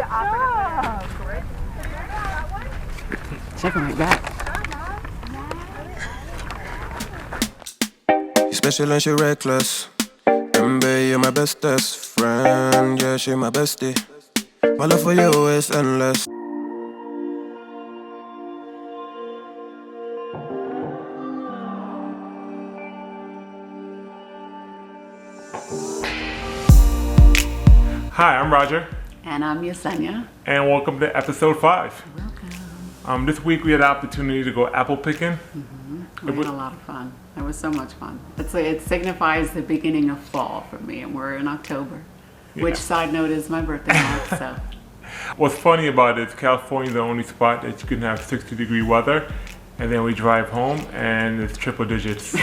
job. Check on my back. You special and she reckless. Baby, you're my bestest friend. Yeah, she my bestie. My love for you is endless. Hi, I'm Roger. And I'm Yesenia. And welcome to episode 5. Welcome. This week we had the opportunity to go apple picking. We had a lot of fun. It was so much fun. It signifies the beginning of fall for me, and we're in October. Yeah. Which, side note, is my birthday month, so. What's funny about it is California's the only spot that you can have 60-degree weather, and then we drive home and it's triple digits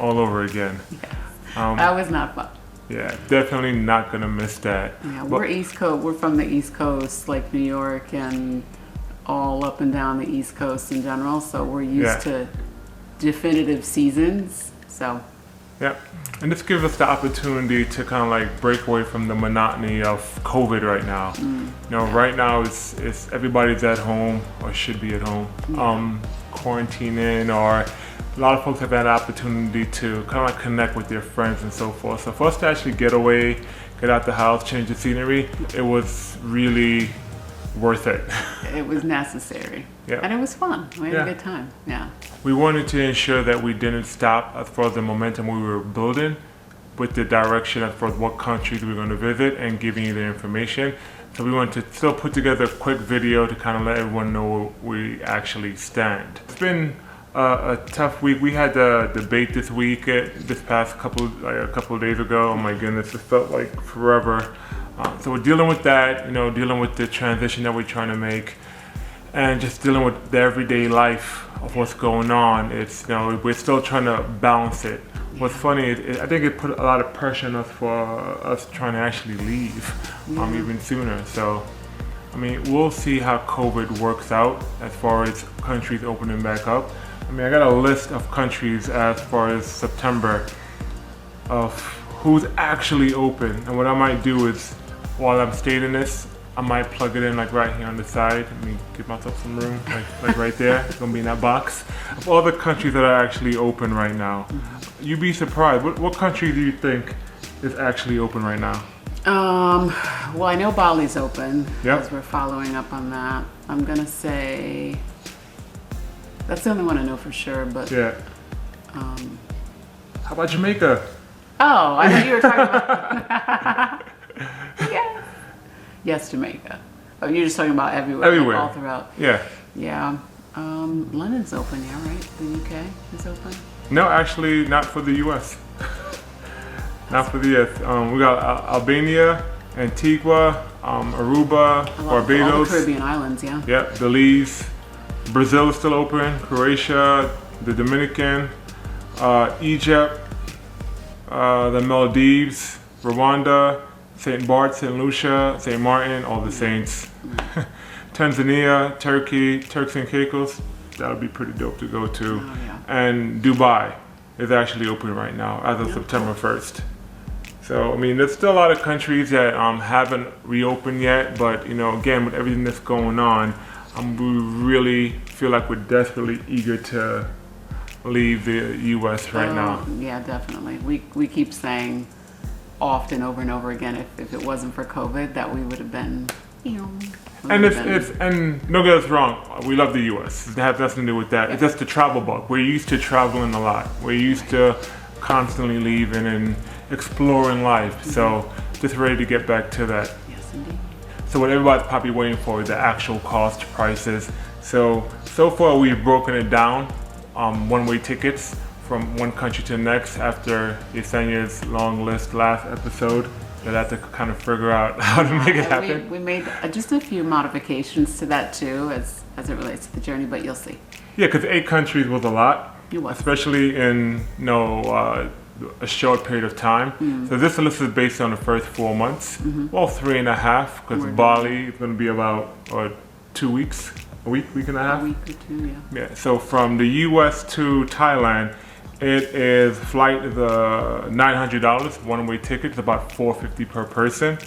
all over again. Yes. That was not fun. Yeah, definitely not gonna miss that. Yeah, we're East Coast. We're from the East Coast, like New York and all up and down the East Coast in general. So we're used to definitive seasons. So. Yeah, and this gives us the opportunity to kind of like break away from the monotony of COVID right now. You know, right now it's everybody's at home or should be at home, quarantining, or a lot of folks have had an opportunity to kind of like connect with their friends and so forth. So for us to actually get away, get out the house, change the scenery, it was really worth it. It was necessary. Yeah. And it was fun. We had a good time. Yeah. We wanted to ensure that we didn't stop as far as the momentum we were building with the direction as far as what countries we were going to visit and giving you the information. So we wanted to still put together a quick video to kind of let everyone know where we actually stand. It's been a tough week. We had the debate this week, this past couple of days ago. Oh my goodness, it felt like forever. So we're dealing with that, dealing with the transition that we're trying to make, and just dealing with the everyday life of what's going on. It's we're still trying to balance it. What's funny is I think it put a lot of pressure on us for us trying to actually leave even sooner. So I mean, we'll see how COVID works out as far as countries opening back up. I mean, I got a list of countries as far as September of who's actually open, and what I might do is, while I'm stating this, I might plug it in like right here on the side. Let me give myself some room, like right there. It's gonna be in that box of all the countries that are actually open right now. You'd be surprised. What country do you think is actually open right now? Well, I know Bali's open because Yep. we're following up on that. I'm gonna say that's the only one I know for sure. But Yeah. How about Jamaica? oh, I thought you were talking about yes, yes, Jamaica. Oh, you're just talking about everywhere, Everywhere. all throughout. Yeah. Yeah. London's open, yeah, right? The UK is open. No, actually, not for the U.S. Not for the U.S. We got Albania, Antigua, Aruba, All Barbados. the Caribbean islands, yeah. Yep, Belize. Brazil is still open. Croatia, the Dominican, Egypt, the Maldives, Rwanda, St. Bart, St. Lucia, St. Martin, all the saints. Tanzania, Turkey, Turks and Caicos. That would be pretty dope to go to. Oh, yeah. And Dubai is actually open right now as of September 1st. So, I mean, there's still a lot of countries that haven't reopened yet, but, again, with everything that's going on, we really feel like we're desperately eager to leave the U.S. right now. Yeah, definitely. We keep saying often over and over again, if it wasn't for COVID, that we would have been, And and don't get us wrong, we love the U.S. It has nothing to do with that. It's just the travel bug. We're used to traveling a lot. We're used to constantly leaving and exploring life. So just ready to get back to that. Yes, indeed. So what everybody's probably waiting for is the actual cost prices. So far we've broken it down, one-way tickets from one country to the next. After Yesenia's long list last episode, you'll have to kind of figure out how to make it happen. We made just a few modifications to that too, as it relates to the journey, but you'll see. Yeah, because 8 countries was a lot, It was. especially in a short period of time. So this list is based on the first 4 months, well 3.5, because Bali is going to be about 2 weeks, a week and a half. A week or two, yeah. Yeah. So from the U.S. to Thailand, it is $900 one-way ticket. It's about $450 per person.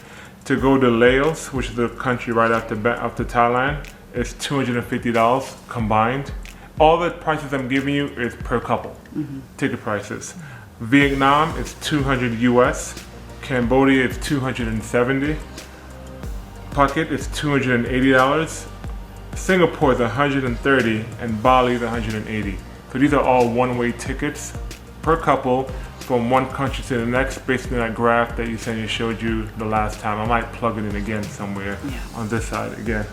To go to Laos, which is the country right after Thailand, it's $250 combined. All the prices I'm giving you is per couple, ticket prices. Vietnam is 200 US, Cambodia is 270, Phuket is $280, Singapore is 130, and Bali is 180. So these are all one-way tickets per couple from one country to the next based on that graph that Yesenia showed you the last time. I might plug it in again somewhere on this side again.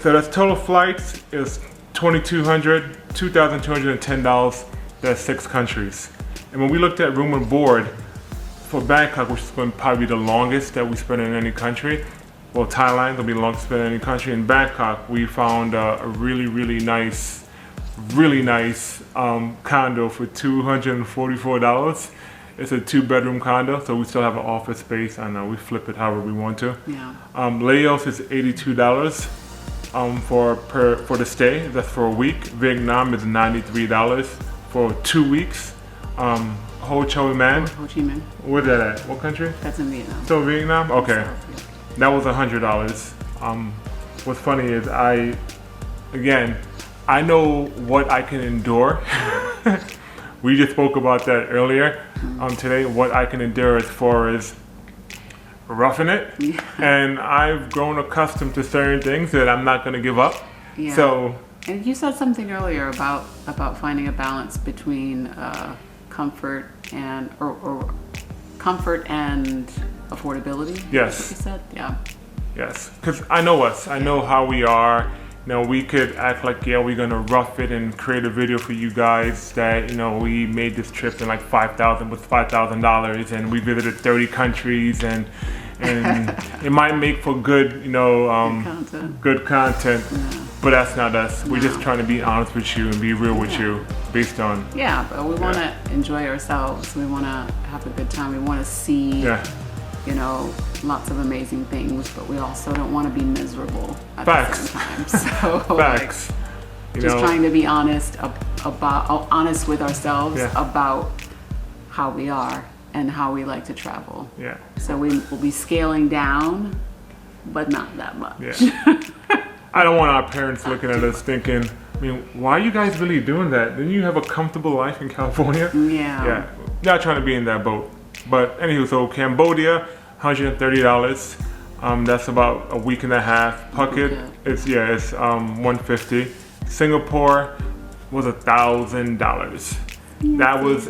So that's total flights is $2,200, $2,210. That's 6 countries. And when we looked at room and board for Bangkok, which is going to probably be the longest that we spend in any country, well, Thailand will be the longest spent in any country. In Bangkok, we found a really nice condo for $244. It's a 2-bedroom condo, so we still have an office space. I know we flip it however we want to. Yeah. Laos is $82 for the stay. That's for a week. Vietnam is $93 for 2 weeks. Ho Chi Minh. Ho Chi Minh. Where's that at? What country? That's in Vietnam. Still Vietnam? Okay. South, yeah. That was $100. What's funny is I know what I can endure. We just spoke about that earlier today, what I can endure as far as roughing it. Yeah. And I've grown accustomed to certain things that I'm not going to give up. Yeah. So, and you said something earlier about finding a balance between comfort and or comfort and affordability. Yes. That's what you said? Yeah. yes, because I know us. I know how we are. You know, we could act like, yeah, we're gonna rough it and create a video for you guys that, you know, we made this trip in like $5,000 and we visited 30 countries and it might make for good, you know, good content. Yeah. But that's not us. We're just No. trying to be honest with you and be real with you based on. Yeah, but we want to enjoy ourselves. We want to have a good time. We want to see, you know, lots of amazing things, but we also don't want to be miserable at the same time. So, Facts. like, just trying to be honest honest with ourselves Yeah. about how we are and how we like to travel. Yeah. So we will be scaling down, but not that much. Yeah. I don't want our parents looking at us thinking, I mean, why are you guys really doing that? Didn't you have a comfortable life in California? Yeah. Not trying to be in that boat. But anywho, so Cambodia, $130. That's about a week and a half. Phuket, it's $150. Singapore was $1,000. That was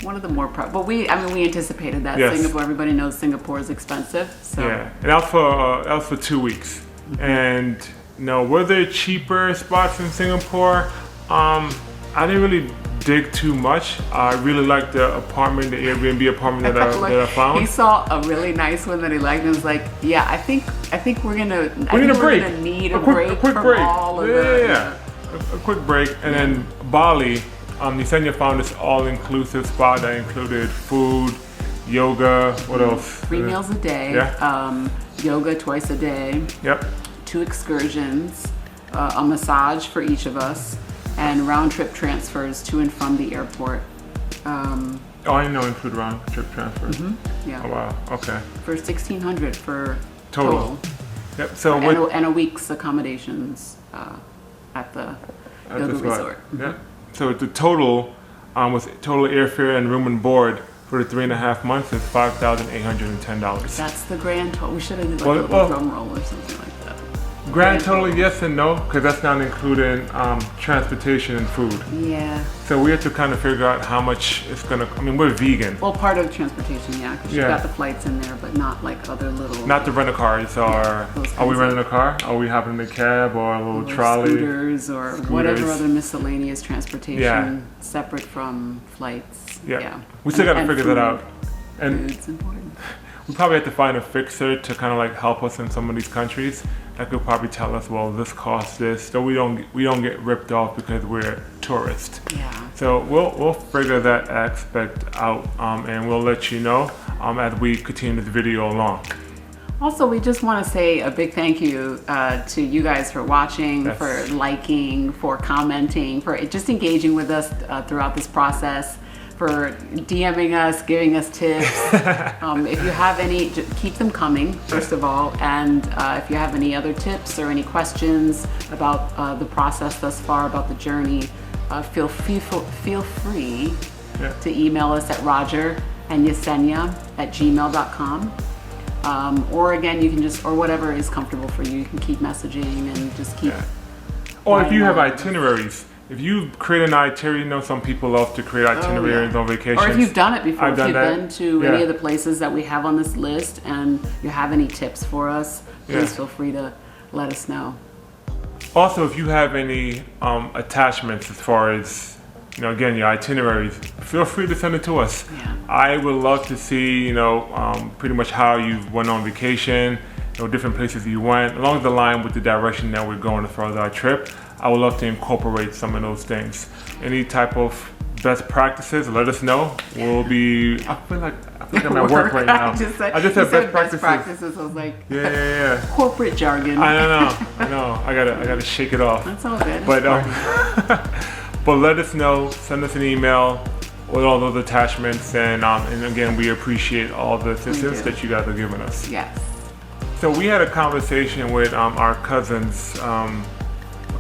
one of the more but we anticipated that. Yes. Singapore, everybody knows Singapore is expensive. So yeah, and that was for 2 weeks. And you know, were there cheaper spots in Singapore? I didn't really dig too much. I really liked the apartment, the Airbnb apartment that I found. He saw a really nice one that he liked and was like, yeah, I think we're gonna need a break from all of that. A quick break. And then Bali, Yesenia found this all-inclusive spot that included food, yoga, what else? 3 meals a day, yoga twice a day, 2 excursions, a massage for each of us, and round-trip transfers to and from the airport. I didn't know include round-trip transfers. Yeah. Oh wow, okay. For $1,600 for Total. Yep. So and a week's accommodations at the yoga resort. Yeah. So the total was total airfare and room and board for the 3.5 months is $5,810. That's the grand total. We should have did like a little drum roll or something like that. Grand total, yes and no, because that's not including transportation and food. Yeah. So we have to kind of figure out how much it's gonna. I mean, we're vegan. Well, part of transportation, yeah, because you've got the flights in there, but not like other little. Not the rental cars. Are we renting a car? Are we hopping in a cab or a little trolley? Scooters or whatever other miscellaneous transportation separate from flights. Yeah. We still got to figure that out. And food's important. We probably have to find a fixer to kind of like help us in some of these countries that could probably tell us, well, this costs this, so we don't get ripped off because we're tourists. Yeah. So we'll figure that aspect out, and we'll let you know as we continue this video along. Also, we just want to say a big thank you to you guys for watching, for liking, for commenting, for just engaging with us throughout this process. for DMing us, giving us tips. If you have any, keep them coming, first of all. And if you have any other tips or any questions about the process thus far, about the journey, feel free to email us at rogerandyesenia@gmail.com. Or again, you can just, or whatever is comfortable for you, you can keep messaging and just keep. Or if you have itineraries, if you create an itinerary, some people love to create itineraries on vacations. Or if you've done it before, if you've been to any of the places that we have on this list and you have any tips for us, please feel free to let us know. Also, if you have any attachments as far as, again, your itineraries, feel free to send it to us. Yeah. I would love to see, pretty much how you went on vacation, different places you went, along the line with the direction that we're going as far as our trip. I would love to incorporate some of those things. Any type of best practices, let us know. We'll be, I feel like I'm at work right now. I just said best practices. I was like, yeah. corporate jargon. I know. I gotta shake it off. That's all good. But but let us know. Send us an email with all those attachments, and again, we appreciate all the assistance that you guys are giving us. Yes. So we had a conversation with our cousins a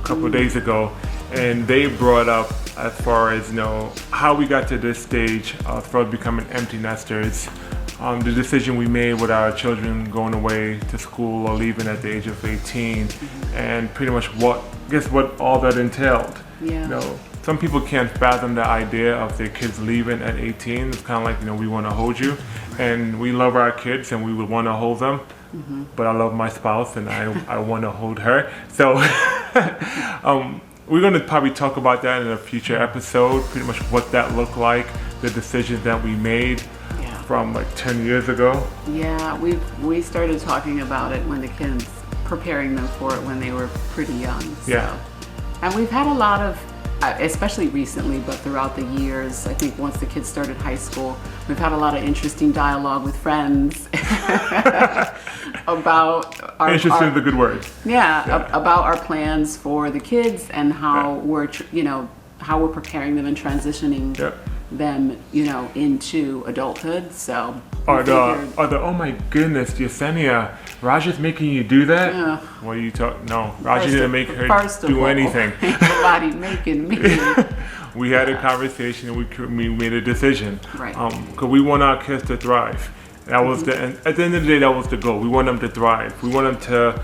couple of days ago, and they brought up as far as how we got to this stage as far as becoming empty nesters. The decision we made with our children going away to school or leaving at the age of 18, and pretty much what all that entailed. Yeah. Some people can't fathom the idea of their kids leaving at 18. It's kind of like, we want to hold you, and we love our kids and we would want to hold them. But I love my spouse and I want to hold her. So we're going to probably talk about that in a future episode, pretty much what that looked like, the decisions that we made from like 10 years ago. Yeah, we started talking about it when the kids, preparing them for it when they were pretty young. So. Yeah. And we've had a lot of, especially recently, but throughout the years, I think once the kids started high school, we've had a lot of interesting dialogue with friends about interesting is a good word. About our plans for the kids and how we're how we're preparing them and transitioning them into adulthood. So oh my goodness, Yesenia, Roger's making you do that? What are you talking? No, Roger didn't make her do anything. Nobody making me. We had a conversation and we made a decision. Right. Because we want our kids to thrive. That was at the end of the day, that was the goal. We want them to thrive. We want them to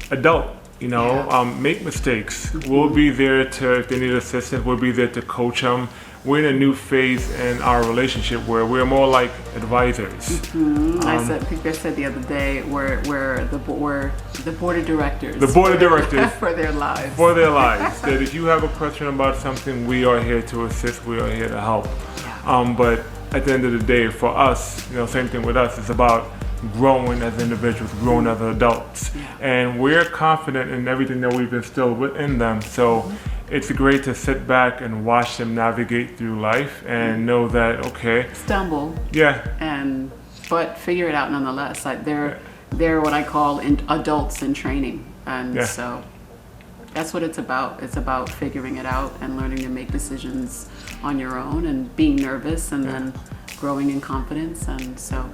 adult. Make mistakes. We'll be there if they need assistance, we'll be there to coach them. We're in a new phase in our relationship where we're more like advisors. I think I said the other day we're the board of directors. The board of directors for their lives. For their lives. That if you have a question about something, we are here to assist. We are here to help. But at the end of the day, for us, same thing with us. It's about growing as individuals, growing as adults, and we're confident in everything that we've instilled within them. So it's great to sit back and watch them navigate through life and know that stumble, but figure it out nonetheless. Like they're what I call adults in training, and so that's what it's about. It's about figuring it out and learning to make decisions on your own and being nervous and then growing in confidence. And so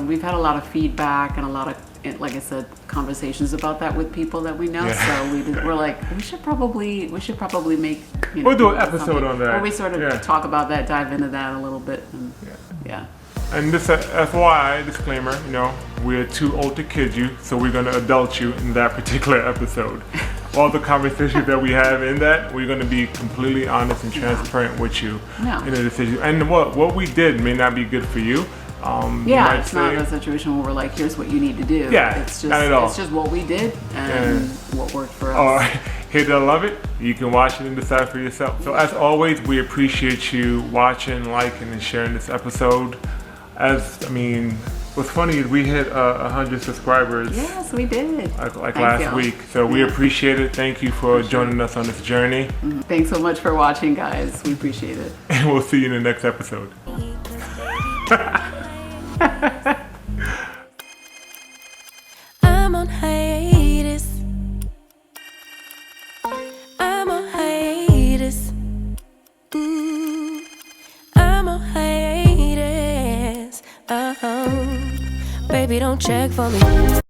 we've had a lot of feedback and a lot of, like I said, conversations about that with people that we know. So we're like, we should probably make. We'll do an episode on that. Or we sort of talk about that, dive into that a little bit. And, And this FYI disclaimer, we're too old to kid you, so we're going to adult you in that particular episode. All the conversations that we have in that, we're going to be completely honest and transparent with you in the decision. And what we did may not be good for you. It's not a situation where we're like, here's what you need to do. It's just not at all. It's just what we did and what worked for us. Or hate it or love it, you can watch it and decide for yourself. So as always, we appreciate you watching, liking, and sharing this episode. What's funny is we hit 100 subscribers. Yes, we did. Like last week. So we appreciate it. Thank you for joining us on this journey. Thanks so much for watching, guys. We appreciate it. And we'll see you in the next episode. I'm on hiatus. I'm on hiatus. Baby, don't check for me.